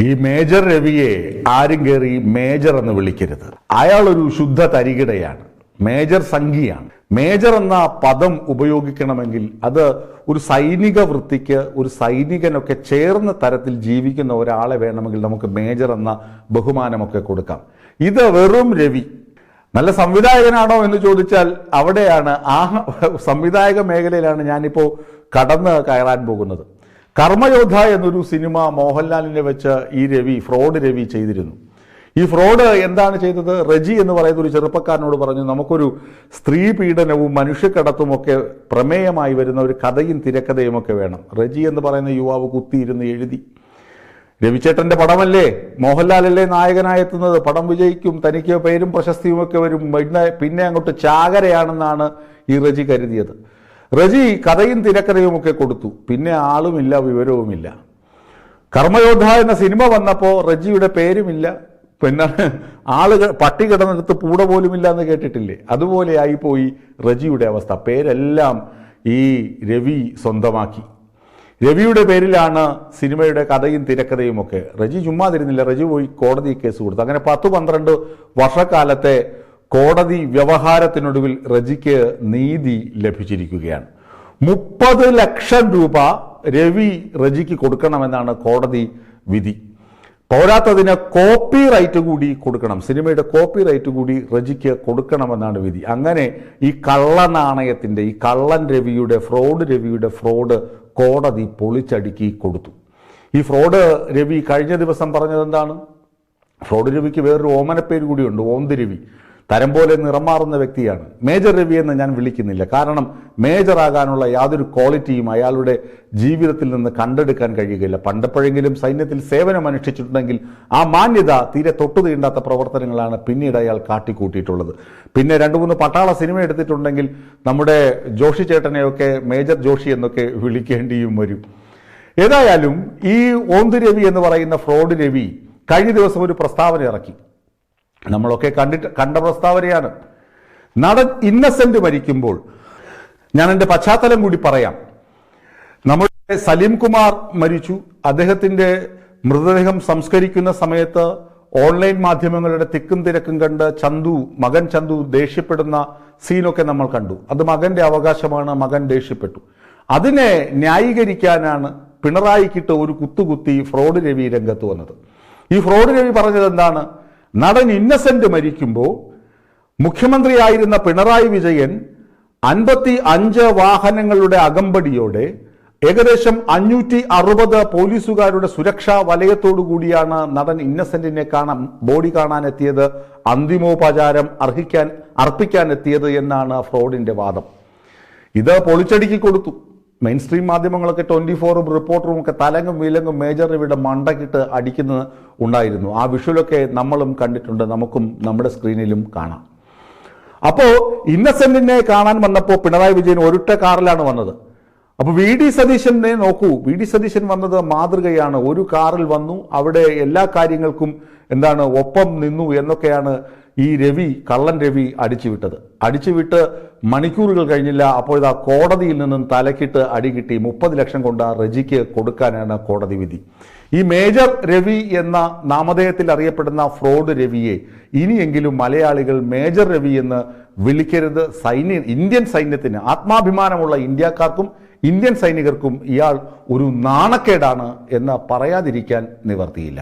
ഈ മേജർ രവിയെ ആരും കയറി മേജർ എന്ന് വിളിക്കരുത്. അയാൾ ഒരു ശുദ്ധ തരികിടയാണ്, മേജർ സംഖ്യയാണ്. മേജർ എന്ന പദം ഉപയോഗിക്കണമെങ്കിൽ അത് ഒരു സൈനിക വൃത്തിക്ക്, ഒരു സൈനികനൊക്കെ ചേർന്ന തരത്തിൽ ജീവിക്കുന്ന ഒരാളെ വേണമെങ്കിൽ നമുക്ക് മേജർ എന്ന ബഹുമാനമൊക്കെ കൊടുക്കാം. ഇത് വെറും രവി. നല്ല സംവിധായകനാണോ എന്ന് ചോദിച്ചാൽ അവിടെയാണ്, ആ സംവിധായക മേഖലയിലാണ് ഞാനിപ്പോൾ കടന്ന് കയറാൻ പോകുന്നത്. കർമ്മയോദ്ധ എന്നൊരു സിനിമ മോഹൻലാലിനെ വെച്ച് ഈ രവി, ഫ്രോഡ് രവി ചെയ്തിരുന്നു. ഈ ഫ്രോഡ് എന്താണ് ചെയ്തത്? റജി എന്ന് പറയുന്ന ഒരു ചെറുപ്പക്കാരനോട് പറഞ്ഞു, നമുക്കൊരു സ്ത്രീ പീഡനവും മനുഷ്യക്കടത്തും ഒക്കെ പ്രമേയമായി വരുന്ന ഒരു കഥയും തിരക്കഥയും ഒക്കെ വേണം. റജി എന്ന് പറയുന്ന യുവാവ് കുത്തിയിരുന്ന് എഴുതി. രവിചേട്ടന്റെ പടമല്ലേ, മോഹൻലാലല്ലേ നായകനായെത്തുന്നത്, പടം വിജയിക്കും, തനിക്ക് പേരും പ്രശസ്തിയും ഒക്കെ വരും, പിന്നെ അങ്ങോട്ട് ചാകരയാണെന്നാണ് ഈ റജി കരുതിയത്. റജി കഥയും തിരക്കഥയും ഒക്കെ കൊടുത്തു, പിന്നെ ആളുമില്ല, വിവരവുമില്ല. കർമ്മയോദ്ധ എന്ന സിനിമ വന്നപ്പോൾ റജിയുടെ പേരുമില്ല, പിന്നെ ആളുകൾ പട്ടി കിടന്നെടുത്ത് പൂട പോലുമില്ല എന്ന് കേട്ടിട്ടില്ലേ? അതുപോലെ ആയിപ്പോയി റജിയുടെ അവസ്ഥ. പേരെല്ലാം ഈ രവി സ്വന്തമാക്കി. രവിയുടെ പേരിലാണ് സിനിമയുടെ കഥയും തിരക്കഥയും ഒക്കെ. റജി ചുമ്മാതിരുന്നില്ല, റജി പോയി കോടതി കേസ് കൊടുത്തു. അങ്ങനെ 10-12 വർഷക്കാലത്തെ കോടതി വ്യവഹാരത്തിനൊടുവിൽ റജിക്ക് നീതി ലഭിച്ചിരിക്കുകയാണ്. 30 ലക്ഷം രൂപ രവി റജിക്ക് കൊടുക്കണമെന്നാണ് കോടതി വിധി. പോരാത്തതിന് കോപ്പി റൈറ്റ് കൂടി കൊടുക്കണം, സിനിമയുടെ കോപ്പി റൈറ്റ് കൂടി റജിക്ക് കൊടുക്കണമെന്നാണ് വിധി. അങ്ങനെ ഈ കള്ളനാണയത്തിൻ്റെ, ഈ കള്ളൻ രവിയുടെ, ഫ്രോഡ് രവിയുടെ ഫ്രോഡ് കോടതി പൊളിച്ചടുക്കി കൊടുത്തു. ഈ ഫ്രോഡ് രവി കഴിഞ്ഞ ദിവസം പറഞ്ഞത് എന്താണ്? ഫ്രോഡ് രവിക്ക് വേറൊരു ഓമനപ്പേര് കൂടിയുണ്ട്, ഓന്ത് രവി. തരം പോലെ നിറം മാറുന്ന വ്യക്തിയാണ്. മേജർ രവി എന്ന് ഞാൻ വിളിക്കുന്നില്ല, കാരണം മേജറാകാനുള്ള യാതൊരു ക്വാളിറ്റിയും അയാളുടെ ജീവിതത്തിൽ നിന്ന് കണ്ടെടുക്കാൻ കഴിയുകയില്ല. പണ്ടപ്പോഴെങ്കിലും സൈന്യത്തിൽ സേവനം അനുഷ്ഠിച്ചിട്ടുണ്ടെങ്കിൽ ആ മാന്യത തീരെ തൊട്ടു തീണ്ടാത്ത പ്രവർത്തനങ്ങളാണ് പിന്നീട് അയാൾ കാട്ടിക്കൂട്ടിയിട്ടുള്ളത്. പിന്നെ 2-3 പട്ടാള സിനിമ എടുത്തിട്ടുണ്ടെങ്കിൽ നമ്മുടെ ജോഷി ചേട്ടനെയൊക്കെ മേജർ ജോഷി എന്നൊക്കെ വിളിക്കേണ്ടിയും വരും. ഏതായാലും ഈ ഓന്ത് രവി എന്ന് പറയുന്ന ഫ്രോഡ് രവി കഴിഞ്ഞ ദിവസം ഒരു പ്രസ്താവന ഇറക്കി. നമ്മളൊക്കെ കണ്ട പ്രസ്താവനയാണ്. നടൻ ഇന്നസെന്റ് മരിക്കുമ്പോൾ, ഞാൻ എൻ്റെ പശ്ചാത്തലം കൂടി പറയാം. നമ്മുടെ സലീം കുമാർ മരിച്ചു. അദ്ദേഹത്തിൻ്റെ മൃതദേഹം സംസ്കരിക്കുന്ന സമയത്ത് ഓൺലൈൻ മാധ്യമങ്ങളുടെ തിക്കും തിരക്കും കണ്ട് മകൻ ചന്തു ദേഷ്യപ്പെടുന്ന സീനൊക്കെ നമ്മൾ കണ്ടു. അത് മകന്റെ അവകാശമാണ്, മകൻ ദേഷ്യപ്പെട്ടു. അതിനെ ന്യായീകരിക്കാനാണ് പിണറായിക്കിട്ട് ഒരു കുത്തുകുത്തി ഫ്രോഡ് രവി രംഗത്ത് വന്നത്. ഈ ഫ്രോഡ് രവി പറഞ്ഞത് എന്താണ്? നടൻ ഇന്നസെന്റ് മരിക്കുമ്പോൾ മുഖ്യമന്ത്രിയായിരുന്ന പിണറായി വിജയൻ 55 വാഹനങ്ങളുടെ അകമ്പടിയോടെ ഏകദേശം 560 പോലീസുകാരുടെ സുരക്ഷാ വലയത്തോടു കൂടിയാണ് നടൻ ഇന്നസെന്റിനെ ബോഡി കാണാൻ എത്തിയത്, അന്തിമോപചാരം അർപ്പിക്കാൻ എത്തിയത് എന്നാണ് ഫ്രോഡിന്റെ വാദം. ഇത് പൊളിച്ചടുക്കി കൊടുത്തു. മെയിൻ സ്ട്രീം മാധ്യമങ്ങളൊക്കെ 24-ഉം റിപ്പോർട്ടറും ഒക്കെ തലങ്ങും വിലങ്ങും മേജർ രവിയുടെ മണ്ടക്കിട്ട് അടിക്കുന്നത് ഉണ്ടായിരുന്നു. ആ വിഷ്വലൊക്കെ നമ്മളും കണ്ടിട്ടുണ്ട്, നമുക്കും നമ്മുടെ സ്ക്രീനിലും കാണാം. അപ്പോൾ ഇന്നസെന്റിനെ കാണാൻ വന്നപ്പോൾ പിണറായി വിജയൻ ഒരൊറ്റ കാറിലാണ് വന്നത്. അപ്പോൾ വി.ഡി. സതീശനെ നോക്കൂ, വി.ഡി. സതീശൻ വന്നത് മാതൃകയാണ്. ഒരു കാറിൽ വന്നു, അവിടെ എല്ലാ കാര്യങ്ങൾക്കും ഒപ്പം നിന്നു എന്നൊക്കെയാണ് ഈ കള്ളൻ രവി അടിച്ചുവിട്ട് മണിക്കൂറുകൾ കഴിഞ്ഞില്ല. അപ്പോൾ ഇതാ കോടതിയിൽ നിന്നും തലക്കിട്ട് അടി കിട്ടി. 30 ലക്ഷം കൊണ്ട് റജിക്ക് കൊടുക്കാനാണ് കോടതി വിധി. ഈ മേജർ രവി എന്ന നാമധേയത്തിൽ അറിയപ്പെടുന്ന ഫ്രോഡ് രവിയെ ഇനിയെങ്കിലും മലയാളികൾ മേജർ രവി എന്ന് വിളിക്കരുത്. ഇന്ത്യൻ സൈന്യത്തിന്, ആത്മാഭിമാനമുള്ള ഇന്ത്യക്കാർക്കും ഇന്ത്യൻ സൈനികർക്കും ഇയാൾ ഒരു നാണക്കേടാണ് എന്ന് പറയാതിരിക്കാൻ നിവർത്തിയില്ല.